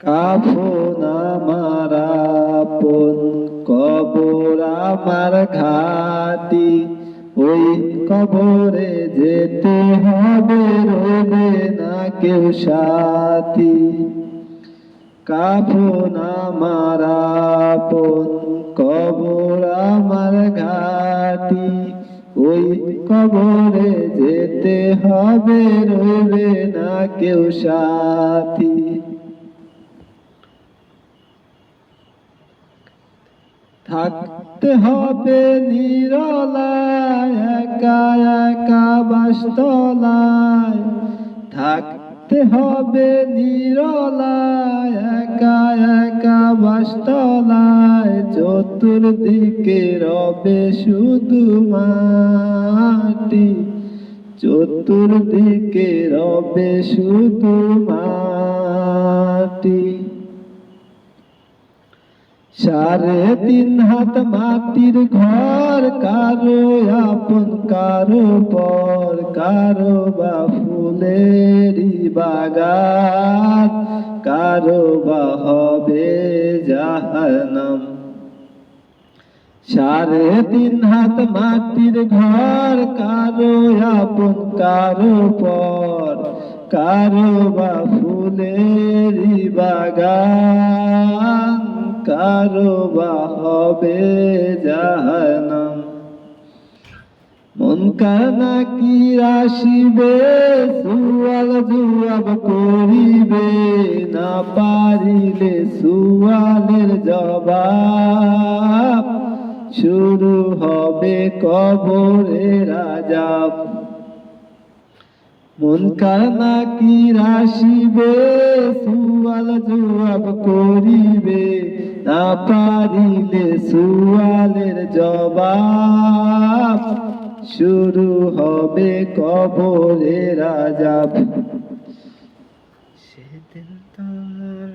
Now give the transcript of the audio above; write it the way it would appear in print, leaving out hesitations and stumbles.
কাফন আমার আপন, কবর আমার ঘাটি। ওই কবরে যেতে হবে, রবে না কেউ সাথী। কাফন আমার আপন, কবর আমার ঘাটি। ওই কবরে যেতে হবে, রবে না কেউ সাথী। থাকতে হবে নিরলায়, একা একা বাসতলায়। থাকতে হবে নিরলায়, একা একা বাসতলায়। চতুর্দিকে রবে শুধু মাটি, চতুর্দিকে রবে শুধু মাটি। 3.5 হাত মাটির ঘর, কারো আপন কারো পর। কারো বা ফুলেরই বাগান, কারো বা হবে জাহান্নাম। 3.5 হাত মাটির ঘর, কারো আপন কারো পর। কারো বা ফুলেরই বাগান, কারো বা হবে জাহান্নাম। মুনকার নাকির আসিবে, সুয়াল জবাব করিবে। না পারিলে সুয়ালের জবাব, শুরু হবে কবরের আযাব। মুনকার নাকির আসিবে, সুয়াল জবাব করিবে। না পারিলে সুয়ালের জবাব, শুরু হবে কবরের আযাব। সেদিন তোমার